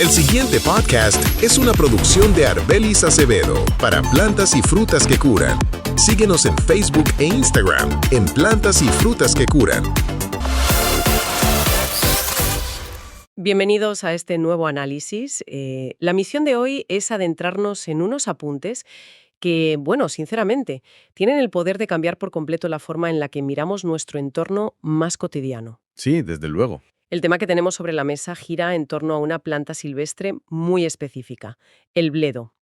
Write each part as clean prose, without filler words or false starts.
El siguiente podcast es una producción de Arbelis Acevedo para Plantas y Frutas que Curan. Síguenos en Facebook e Instagram en Plantas y Frutas que Curan. Bienvenidos a este nuevo análisis. La misión de hoy es adentrarnos en unos apuntes que, bueno, sinceramente, tienen el poder de cambiar por completo la forma en la que miramos nuestro entorno más cotidiano. Sí, desde luego. El tema que tenemos sobre la mesa gira en torno a una planta silvestre muy específica, el bledo.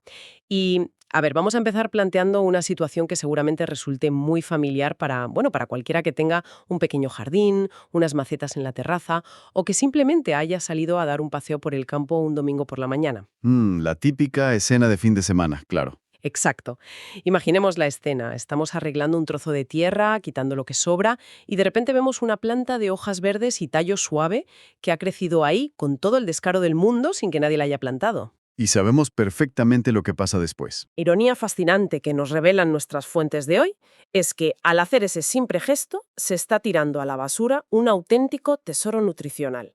Y, a ver, vamos a empezar planteando una situación que seguramente resulte muy familiar para cualquiera que tenga un pequeño jardín, unas macetas en la terraza o que simplemente haya salido a dar un paseo por el campo un domingo por la mañana. La típica escena de fin de semana, claro. Exacto. Imaginemos la escena. Estamos arreglando un trozo de tierra, quitando lo que sobra, y de repente vemos una planta de hojas verdes y tallo suave que ha crecido ahí con todo el descaro del mundo sin que nadie la haya plantado. Y sabemos perfectamente lo que pasa después. Ironía fascinante que nos revelan nuestras fuentes de hoy es que, al hacer ese simple gesto, se está tirando a la basura un auténtico tesoro nutricional.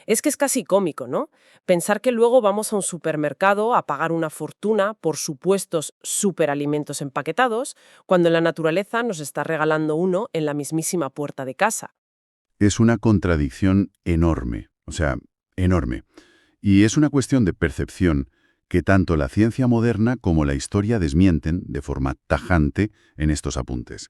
Es que es casi cómico, ¿no? Pensar que luego vamos a un supermercado a pagar una fortuna por supuestos superalimentos empaquetados, cuando la naturaleza nos está regalando uno en la mismísima puerta de casa. Es una contradicción enorme, enorme. Y es una cuestión de percepción que tanto la ciencia moderna como la historia desmienten de forma tajante en estos apuntes.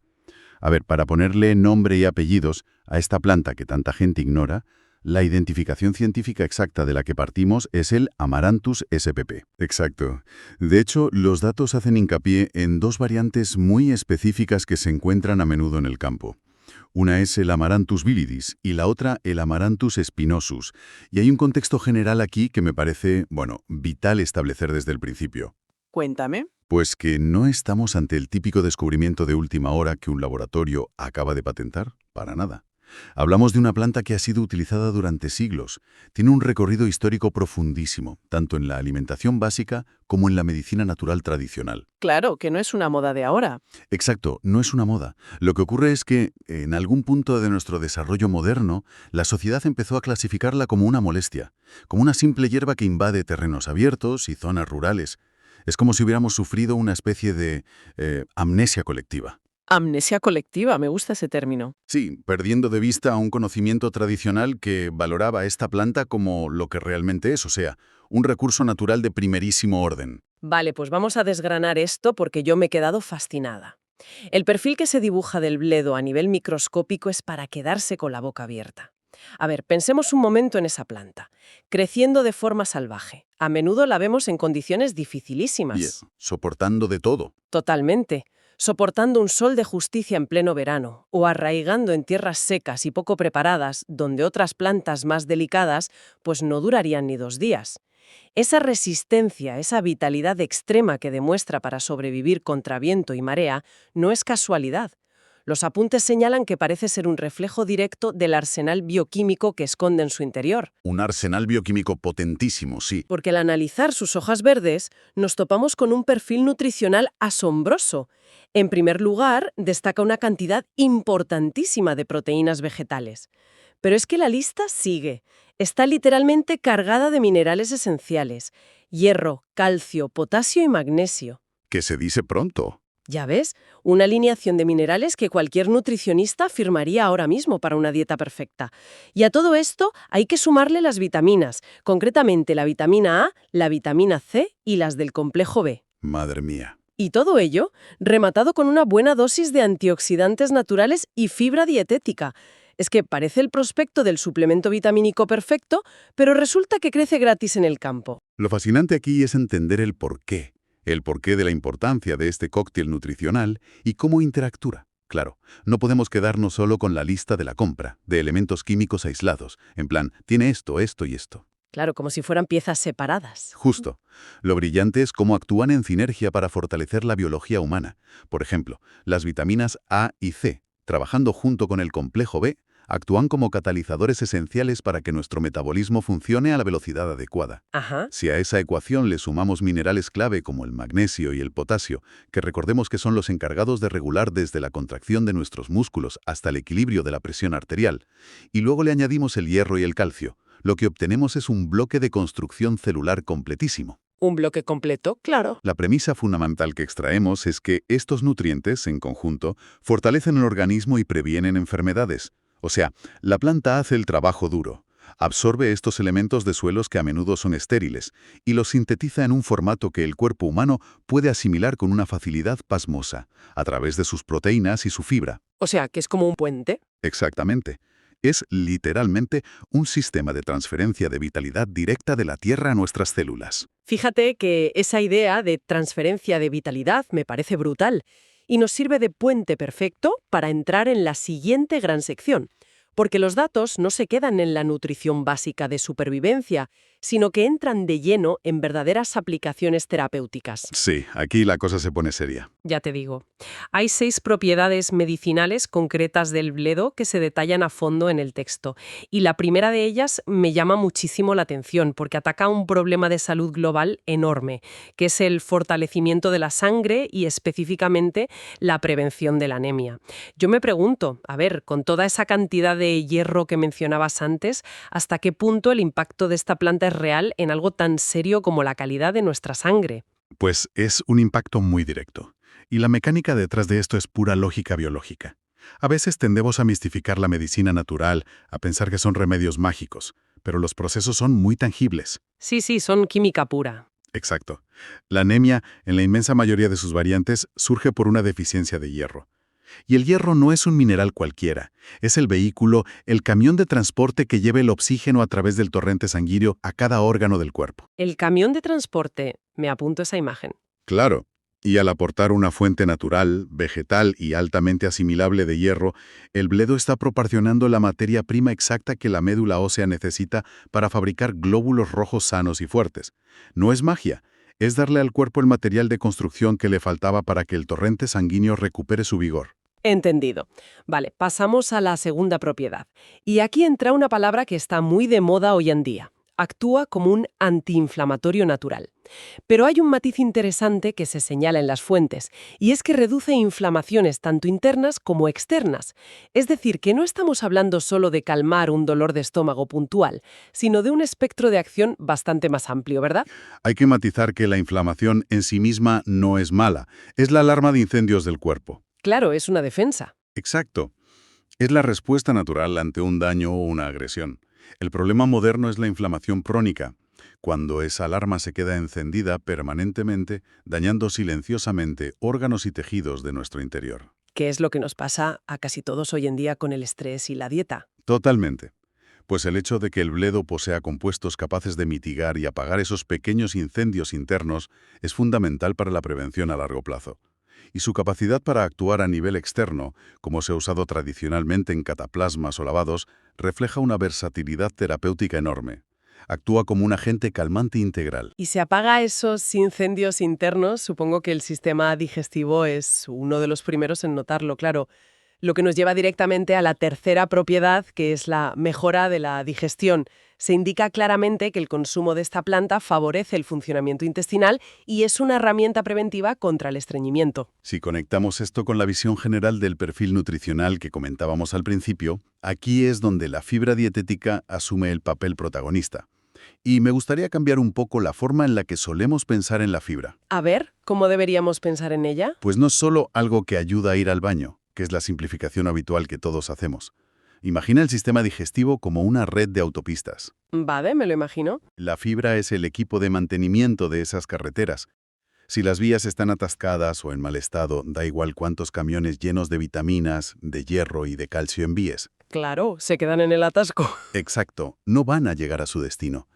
A ver, para ponerle nombre y apellidos a esta planta que tanta gente ignora, la identificación científica exacta de la que partimos es el Amaranthus spp. Exacto. De hecho, los datos hacen hincapié en dos variantes muy específicas que se encuentran a menudo en el campo. Una es el Amaranthus viridis y la otra el Amaranthus spinosus. Y hay un contexto general aquí que me parece, vital establecer desde el principio. Cuéntame. Pues que no estamos ante el típico descubrimiento de última hora que un laboratorio acaba de patentar, para nada. Hablamos de una planta que ha sido utilizada durante siglos. Tiene un recorrido histórico profundísimo, tanto en la alimentación básica como en la medicina natural tradicional. Claro, que no es una moda de ahora. Exacto, no es una moda. Lo que ocurre es que, en algún punto de nuestro desarrollo moderno, la sociedad empezó a clasificarla como una molestia, como una simple hierba que invade terrenos abiertos y zonas rurales. Es como si hubiéramos sufrido una especie de amnesia colectiva. Amnesia colectiva, me gusta ese término. Sí, perdiendo de vista un conocimiento tradicional que valoraba esta planta como lo que realmente es, un recurso natural de primerísimo orden. Vale, pues vamos a desgranar esto porque yo me he quedado fascinada. El perfil que se dibuja del bledo a nivel microscópico es para quedarse con la boca abierta. A ver, pensemos un momento en esa planta, creciendo de forma salvaje. A menudo la vemos en condiciones dificilísimas. Y soportando de todo. Totalmente. Soportando un sol de justicia en pleno verano, o arraigando en tierras secas y poco preparadas, donde otras plantas más delicadas pues no durarían ni 2 días. Esa resistencia, esa vitalidad extrema que demuestra para sobrevivir contra viento y marea, no es casualidad. Los apuntes señalan que parece ser un reflejo directo del arsenal bioquímico que esconde en su interior. Un arsenal bioquímico potentísimo, sí. Porque al analizar sus hojas verdes, nos topamos con un perfil nutricional asombroso. En primer lugar, destaca una cantidad importantísima de proteínas vegetales. Pero es que la lista sigue. Está literalmente cargada de minerales esenciales: hierro, calcio, potasio y magnesio. Que se dice pronto. Ya ves, una alineación de minerales que cualquier nutricionista firmaría ahora mismo para una dieta perfecta. Y a todo esto hay que sumarle las vitaminas, concretamente la vitamina A, la vitamina C y las del complejo B. Madre mía. Y todo ello rematado con una buena dosis de antioxidantes naturales y fibra dietética. Es que parece el prospecto del suplemento vitamínico perfecto, pero resulta que crece gratis en el campo. Lo fascinante aquí es entender el porqué de la importancia de este cóctel nutricional y cómo interactúa. Claro, no podemos quedarnos solo con la lista de la compra, de elementos químicos aislados, en plan, tiene esto, esto y esto. Claro, como si fueran piezas separadas. Justo. Lo brillante es cómo actúan en sinergia para fortalecer la biología humana. Por ejemplo, las vitaminas A y C, trabajando junto con el complejo B, actúan como catalizadores esenciales para que nuestro metabolismo funcione a la velocidad adecuada. Ajá. Si a esa ecuación le sumamos minerales clave como el magnesio y el potasio, que recordemos que son los encargados de regular desde la contracción de nuestros músculos hasta el equilibrio de la presión arterial, y luego le añadimos el hierro y el calcio, lo que obtenemos es un bloque de construcción celular completísimo. Un bloque completo, claro. La premisa fundamental que extraemos es que estos nutrientes, en conjunto, fortalecen el organismo y previenen enfermedades. O sea, la planta hace el trabajo duro. Absorbe estos elementos de suelos que a menudo son estériles y los sintetiza en un formato que el cuerpo humano puede asimilar con una facilidad pasmosa, a través de sus proteínas y su fibra. O sea, que es como un puente. Exactamente. Es literalmente un sistema de transferencia de vitalidad directa de la Tierra a nuestras células. Fíjate que esa idea de transferencia de vitalidad me parece brutal y nos sirve de puente perfecto para entrar en la siguiente gran sección. Porque los datos no se quedan en la nutrición básica de supervivencia, sino que entran de lleno en verdaderas aplicaciones terapéuticas. Sí, aquí la cosa se pone seria. Ya te digo. Hay 6 propiedades medicinales concretas del bledo que se detallan a fondo en el texto. Y la primera de ellas me llama muchísimo la atención porque ataca un problema de salud global enorme, que es el fortalecimiento de la sangre y específicamente la prevención de la anemia. Yo me pregunto, a ver, con toda esa cantidad de hierro que mencionabas antes, ¿hasta qué punto el impacto de esta planta es real en algo tan serio como la calidad de nuestra sangre? Pues es un impacto muy directo. Y la mecánica detrás de esto es pura lógica biológica. A veces tendemos a mistificar la medicina natural, a pensar que son remedios mágicos, pero los procesos son muy tangibles. Sí, son química pura. Exacto. La anemia, en la inmensa mayoría de sus variantes, surge por una deficiencia de hierro. Y el hierro no es un mineral cualquiera, es el vehículo, el camión de transporte que lleva el oxígeno a través del torrente sanguíneo a cada órgano del cuerpo. El camión de transporte, me apunto esa imagen. Claro, y al aportar una fuente natural, vegetal y altamente asimilable de hierro, el bledo está proporcionando la materia prima exacta que la médula ósea necesita para fabricar glóbulos rojos sanos y fuertes. No es magia. Es darle al cuerpo el material de construcción que le faltaba para que el torrente sanguíneo recupere su vigor. Entendido. Vale, pasamos a la segunda propiedad. Y aquí entra una palabra que está muy de moda hoy en día. Actúa como un antiinflamatorio natural. Pero hay un matiz interesante que se señala en las fuentes, y es que reduce inflamaciones tanto internas como externas. Es decir, que no estamos hablando solo de calmar un dolor de estómago puntual, sino de un espectro de acción bastante más amplio, ¿verdad? Hay que matizar que la inflamación en sí misma no es mala, es la alarma de incendios del cuerpo. Claro, es una defensa. Exacto. Es la respuesta natural ante un daño o una agresión. El problema moderno es la inflamación crónica, cuando esa alarma se queda encendida permanentemente, dañando silenciosamente órganos y tejidos de nuestro interior. ¿Qué es lo que nos pasa a casi todos hoy en día con el estrés y la dieta? Totalmente. Pues el hecho de que el bledo posea compuestos capaces de mitigar y apagar esos pequeños incendios internos es fundamental para la prevención a largo plazo. Y su capacidad para actuar a nivel externo, como se ha usado tradicionalmente en cataplasmas o lavados, refleja una versatilidad terapéutica enorme. Actúa como un agente calmante integral. Y se apaga esos incendios internos, supongo que el sistema digestivo es uno de los primeros en notarlo, claro. Lo que nos lleva directamente a la tercera propiedad, que es la mejora de la digestión. Se indica claramente que el consumo de esta planta favorece el funcionamiento intestinal y es una herramienta preventiva contra el estreñimiento. Si conectamos esto con la visión general del perfil nutricional que comentábamos al principio, aquí es donde la fibra dietética asume el papel protagonista. Y me gustaría cambiar un poco la forma en la que solemos pensar en la fibra. A ver, ¿cómo deberíamos pensar en ella? Pues no es solo algo que ayuda a ir al baño, que es la simplificación habitual que todos hacemos. Imagina el sistema digestivo como una red de autopistas. Vale, me lo imagino. La fibra es el equipo de mantenimiento de esas carreteras. Si las vías están atascadas o en mal estado, da igual cuántos camiones llenos de vitaminas, de hierro y de calcio envíes. Claro, se quedan en el atasco. Exacto, no van a llegar a su destino.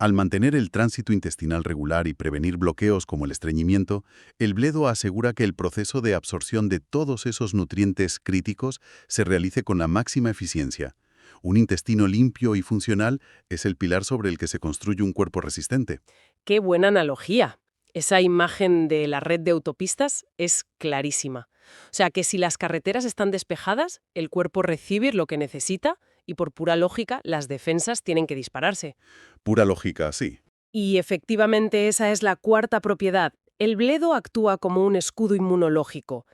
Al mantener el tránsito intestinal regular y prevenir bloqueos como el estreñimiento, el bledo asegura que el proceso de absorción de todos esos nutrientes críticos se realice con la máxima eficiencia. Un intestino limpio y funcional es el pilar sobre el que se construye un cuerpo resistente. ¡Qué buena analogía! Esa imagen de la red de autopistas es clarísima. O sea que si las carreteras están despejadas, el cuerpo recibe lo que necesita y por pura lógica las defensas tienen que dispararse. Pura lógica, sí. Y efectivamente esa es la cuarta propiedad. El bledo actúa como un escudo inmunológico.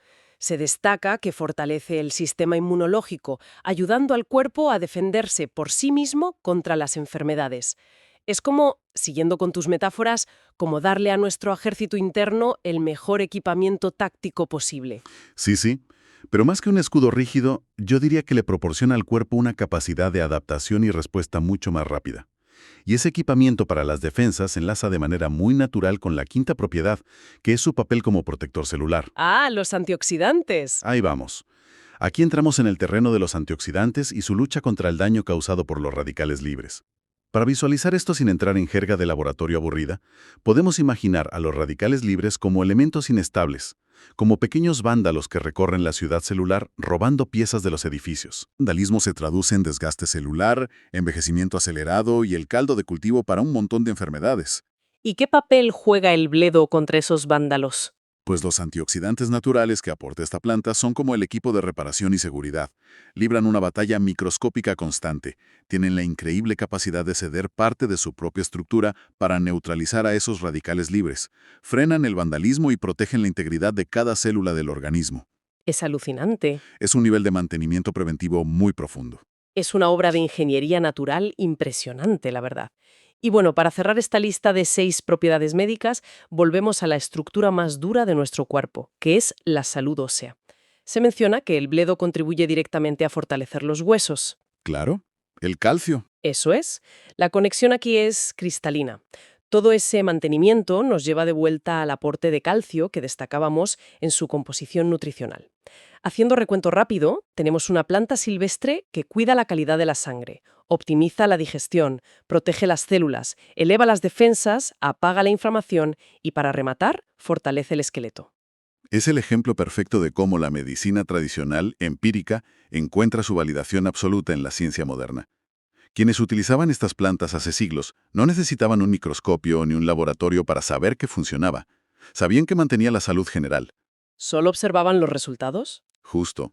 Se destaca que fortalece el sistema inmunológico, ayudando al cuerpo a defenderse por sí mismo contra las enfermedades. Es como, siguiendo con tus metáforas, como darle a nuestro ejército interno el mejor equipamiento táctico posible. Sí, sí. Pero más que un escudo rígido, yo diría que le proporciona al cuerpo una capacidad de adaptación y respuesta mucho más rápida. Y ese equipamiento para las defensas enlaza de manera muy natural con la quinta propiedad, que es su papel como protector celular. Ah, los antioxidantes. Ahí vamos. Aquí entramos en el terreno de los antioxidantes y su lucha contra el daño causado por los radicales libres. Para visualizar esto sin entrar en jerga de laboratorio aburrida, podemos imaginar a los radicales libres como elementos inestables, como pequeños vándalos que recorren la ciudad celular robando piezas de los edificios. El vandalismo se traduce en desgaste celular, envejecimiento acelerado y el caldo de cultivo para un montón de enfermedades. ¿Y qué papel juega el bledo contra esos vándalos? Pues los antioxidantes naturales que aporta esta planta son como el equipo de reparación y seguridad. Libran una batalla microscópica constante. Tienen la increíble capacidad de ceder parte de su propia estructura para neutralizar a esos radicales libres. Frenan el vandalismo y protegen la integridad de cada célula del organismo. Es alucinante. Es un nivel de mantenimiento preventivo muy profundo. Es una obra de ingeniería natural impresionante, la verdad. Y bueno, para cerrar esta lista de 6 propiedades médicas, volvemos a la estructura más dura de nuestro cuerpo, que es la salud ósea. Se menciona que el bledo contribuye directamente a fortalecer los huesos. Claro, el calcio. Eso es. La conexión aquí es cristalina. Todo ese mantenimiento nos lleva de vuelta al aporte de calcio que destacábamos en su composición nutricional. Haciendo recuento rápido, tenemos una planta silvestre que cuida la calidad de la sangre, optimiza la digestión, protege las células, eleva las defensas, apaga la inflamación y, para rematar, fortalece el esqueleto. Es el ejemplo perfecto de cómo la medicina tradicional, empírica, encuentra su validación absoluta en la ciencia moderna. Quienes utilizaban estas plantas hace siglos no necesitaban un microscopio ni un laboratorio para saber que funcionaba. Sabían que mantenía la salud general. ¿Solo observaban los resultados? Justo.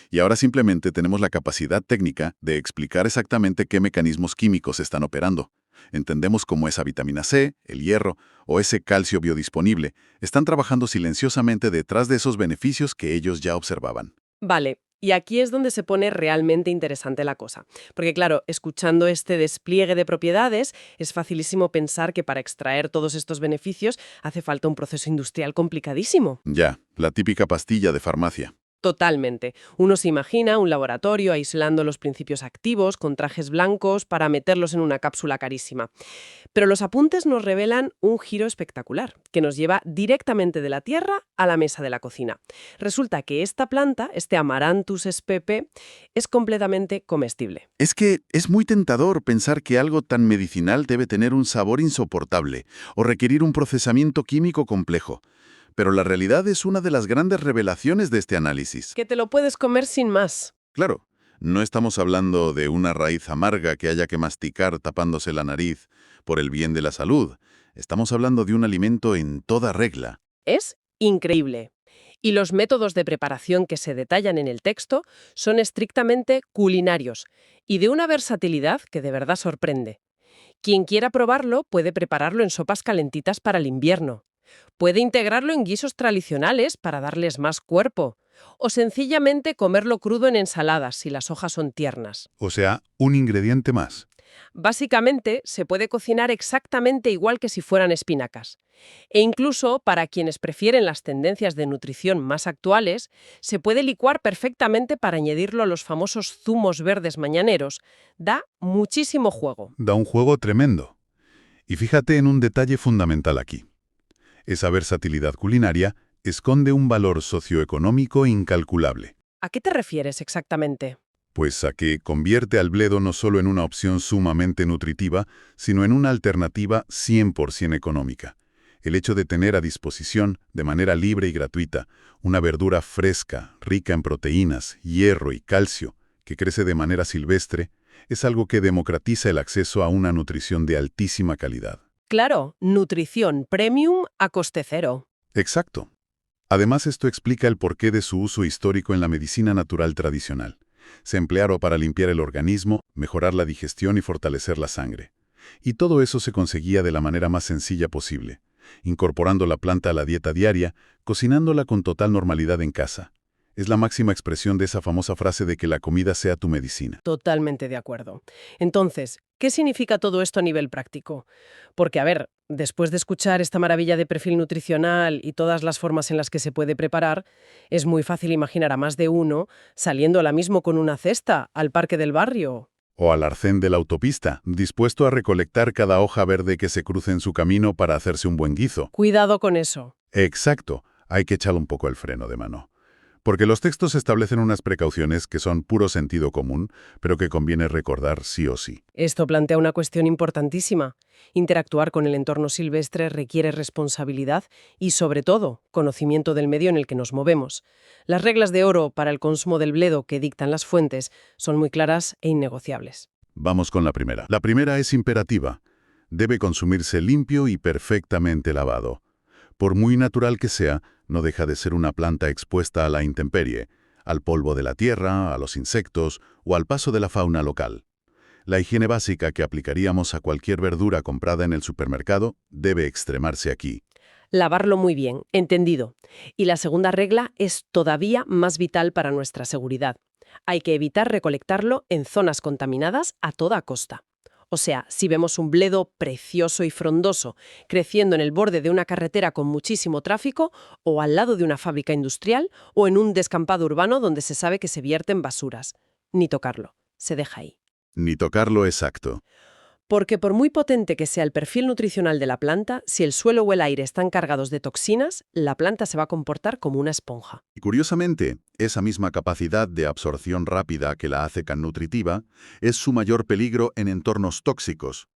Y ahora simplemente tenemos la capacidad técnica de explicar exactamente qué mecanismos químicos están operando. Entendemos cómo esa vitamina C, el hierro o ese calcio biodisponible están trabajando silenciosamente detrás de esos beneficios que ellos ya observaban. Vale, y aquí es donde se pone realmente interesante la cosa. Porque claro, escuchando este despliegue de propiedades, es facilísimo pensar que para extraer todos estos beneficios hace falta un proceso industrial complicadísimo. Ya, la típica pastilla de farmacia. Totalmente. Uno se imagina un laboratorio aislando los principios activos con trajes blancos para meterlos en una cápsula carísima. Pero los apuntes nos revelan un giro espectacular, que nos lleva directamente de la tierra a la mesa de la cocina. Resulta que esta planta, este Amaranthus spp, es completamente comestible. Es que es muy tentador pensar que algo tan medicinal debe tener un sabor insoportable o requerir un procesamiento químico complejo. Pero la realidad es una de las grandes revelaciones de este análisis. Que te lo puedes comer sin más. Claro, no estamos hablando de una raíz amarga que haya que masticar tapándose la nariz por el bien de la salud. Estamos hablando de un alimento en toda regla. Es increíble. Y los métodos de preparación que se detallan en el texto son estrictamente culinarios y de una versatilidad que de verdad sorprende. Quien quiera probarlo puede prepararlo en sopas calentitas para el invierno. Puede integrarlo en guisos tradicionales para darles más cuerpo. O sencillamente comerlo crudo en ensaladas si las hojas son tiernas. O sea, un ingrediente más. Básicamente, se puede cocinar exactamente igual que si fueran espinacas. E incluso, para quienes prefieren las tendencias de nutrición más actuales, se puede licuar perfectamente para añadirlo a los famosos zumos verdes mañaneros. Da muchísimo juego. Da un juego tremendo. Y fíjate en un detalle fundamental aquí. Esa versatilidad culinaria esconde un valor socioeconómico incalculable. ¿A qué te refieres exactamente? Pues a que convierte al bledo no solo en una opción sumamente nutritiva, sino en una alternativa 100% económica. El hecho de tener a disposición, de manera libre y gratuita, una verdura fresca, rica en proteínas, hierro y calcio, que crece de manera silvestre, es algo que democratiza el acceso a una nutrición de altísima calidad. Claro, nutrición premium a coste cero. Exacto. Además, esto explica el porqué de su uso histórico en la medicina natural tradicional. Se emplearon para limpiar el organismo, mejorar la digestión y fortalecer la sangre. Y todo eso se conseguía de la manera más sencilla posible, incorporando la planta a la dieta diaria, cocinándola con total normalidad en casa. Es la máxima expresión de esa famosa frase de que la comida sea tu medicina. Totalmente de acuerdo. Entonces, ¿qué significa todo esto a nivel práctico? Porque, a ver, después de escuchar esta maravilla de perfil nutricional y todas las formas en las que se puede preparar, es muy fácil imaginar a más de uno saliendo ahora mismo con una cesta al parque del barrio. O al arcén de la autopista, dispuesto a recolectar cada hoja verde que se cruce en su camino para hacerse un buen guizo. Cuidado con eso. Exacto, hay que echarle un poco el freno de mano. Porque los textos establecen unas precauciones que son puro sentido común, pero que conviene recordar sí o sí. Esto plantea una cuestión importantísima. Interactuar con el entorno silvestre requiere responsabilidad y, sobre todo, conocimiento del medio en el que nos movemos. Las reglas de oro para el consumo del bledo que dictan las fuentes son muy claras e innegociables. Vamos con la primera. La primera es imperativa. Debe consumirse limpio y perfectamente lavado. Por muy natural que sea, no deja de ser una planta expuesta a la intemperie, al polvo de la tierra, a los insectos o al paso de la fauna local. La higiene básica que aplicaríamos a cualquier verdura comprada en el supermercado debe extremarse aquí. Lavarlo muy bien, entendido. Y la segunda regla es todavía más vital para nuestra seguridad. Hay que evitar recolectarlo en zonas contaminadas a toda costa. O sea, si vemos un bledo precioso y frondoso creciendo en el borde de una carretera con muchísimo tráfico, o al lado de una fábrica industrial, o en un descampado urbano donde se sabe que se vierten basuras, ni tocarlo, se deja ahí. Ni tocarlo exacto. Porque por muy potente que sea el perfil nutricional de la planta, si el suelo o el aire están cargados de toxinas, la planta se va a comportar como una esponja. Y curiosamente, esa misma capacidad de absorción rápida que la hace tan nutritiva es su mayor peligro en entornos tóxicos.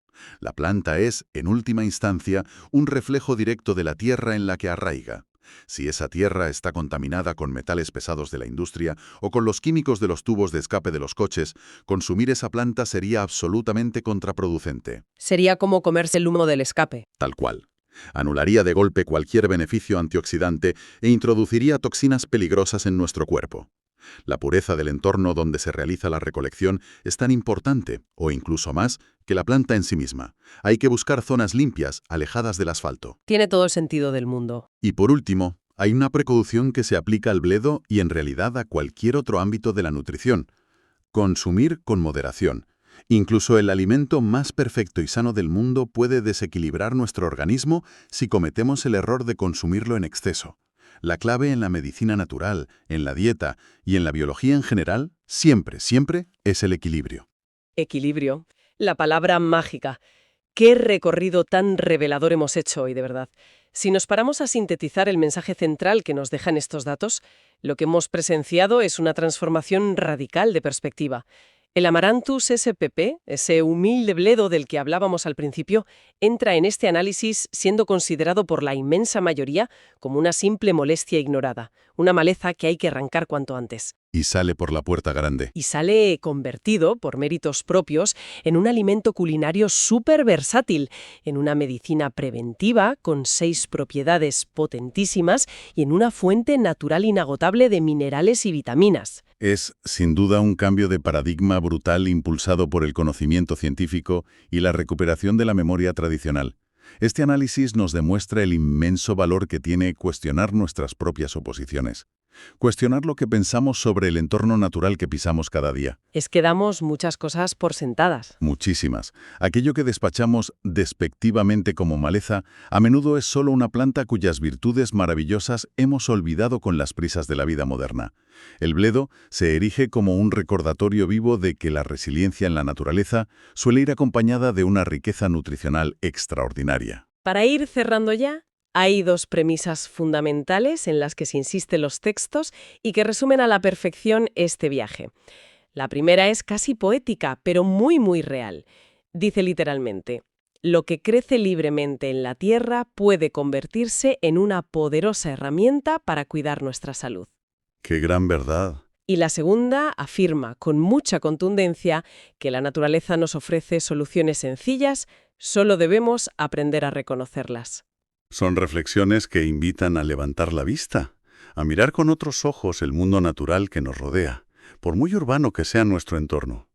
La planta es, en última instancia, un reflejo directo de la tierra en la que arraiga. Si esa tierra está contaminada con metales pesados de la industria o con los químicos de los tubos de escape de los coches, consumir esa planta sería absolutamente contraproducente. Sería como comerse el humo del escape. Tal cual. Anularía de golpe cualquier beneficio antioxidante e introduciría toxinas peligrosas en nuestro cuerpo. La pureza del entorno donde se realiza la recolección es tan importante, o incluso más, que la planta en sí misma. Hay que buscar zonas limpias, alejadas del asfalto. Tiene todo el sentido del mundo. Y por último, hay una precaución que se aplica al bledo y en realidad a cualquier otro ámbito de la nutrición. Consumir con moderación. Incluso el alimento más perfecto y sano del mundo puede desequilibrar nuestro organismo si cometemos el error de consumirlo en exceso. La clave en la medicina natural, en la dieta y en la biología en general, siempre, siempre, es el equilibrio. Equilibrio. La palabra mágica. Qué recorrido tan revelador hemos hecho hoy, de verdad. Si nos paramos a sintetizar el mensaje central que nos dejan estos datos, lo que hemos presenciado es una transformación radical de perspectiva. El Amaranthus spp, ese humilde bledo del que hablábamos al principio, entra en este análisis siendo considerado por la inmensa mayoría como una simple molestia ignorada, una maleza que hay que arrancar cuanto antes. Y sale por la puerta grande. Y sale convertido, por méritos propios, en un alimento culinario súper versátil, en una medicina preventiva con 6 propiedades potentísimas y en una fuente natural inagotable de minerales y vitaminas. Es, sin duda, un cambio de paradigma brutal impulsado por el conocimiento científico y la recuperación de la memoria tradicional. Este análisis nos demuestra el inmenso valor que tiene cuestionar nuestras propias oposiciones. Cuestionar lo que pensamos sobre el entorno natural que pisamos cada día. Es que damos muchas cosas por sentadas. Muchísimas. Aquello que despachamos despectivamente como maleza, a menudo es solo una planta cuyas virtudes maravillosas hemos olvidado con las prisas de la vida moderna. El bledo se erige como un recordatorio vivo de que la resiliencia en la naturaleza suele ir acompañada de una riqueza nutricional extraordinaria. Para ir cerrando ya, hay 2 premisas fundamentales en las que se insisten los textos y que resumen a la perfección este viaje. La primera es casi poética, pero muy, muy real. Dice literalmente: lo que crece libremente en la tierra puede convertirse en una poderosa herramienta para cuidar nuestra salud. ¡Qué gran verdad! Y la segunda afirma con mucha contundencia que la naturaleza nos ofrece soluciones sencillas, solo debemos aprender a reconocerlas. Son reflexiones que invitan a levantar la vista, a mirar con otros ojos el mundo natural que nos rodea, por muy urbano que sea nuestro entorno.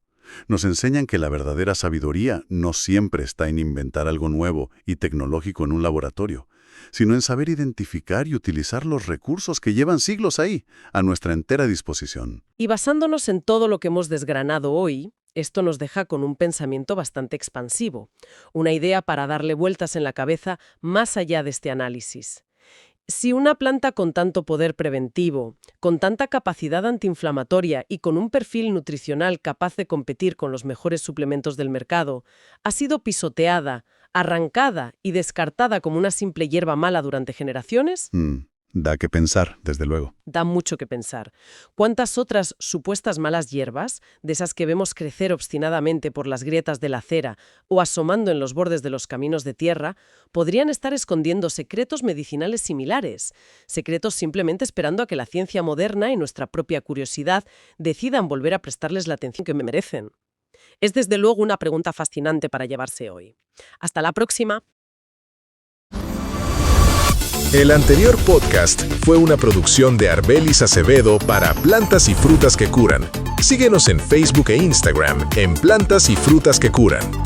Nos enseñan que la verdadera sabiduría no siempre está en inventar algo nuevo y tecnológico en un laboratorio, sino en saber identificar y utilizar los recursos que llevan siglos ahí, a nuestra entera disposición. Y basándonos en todo lo que hemos desgranado hoy, esto nos deja con un pensamiento bastante expansivo, una idea para darle vueltas en la cabeza más allá de este análisis. Si una planta con tanto poder preventivo, con tanta capacidad antiinflamatoria y con un perfil nutricional capaz de competir con los mejores suplementos del mercado, ha sido pisoteada, arrancada y descartada como una simple hierba mala durante generaciones, Da que pensar, desde luego. da mucho que pensar. ¿Cuántas otras supuestas malas hierbas, de esas que vemos crecer obstinadamente por las grietas de la acera o asomando en los bordes de los caminos de tierra, podrían estar escondiendo secretos medicinales similares? Secretos simplemente esperando a que la ciencia moderna y nuestra propia curiosidad decidan volver a prestarles la atención que me merecen. Es desde luego una pregunta fascinante para llevarse hoy. Hasta la próxima. El anterior podcast fue una producción de Arbelis Acevedo para Plantas y Frutas que Curan. Síguenos en Facebook e Instagram en Plantas y Frutas que Curan.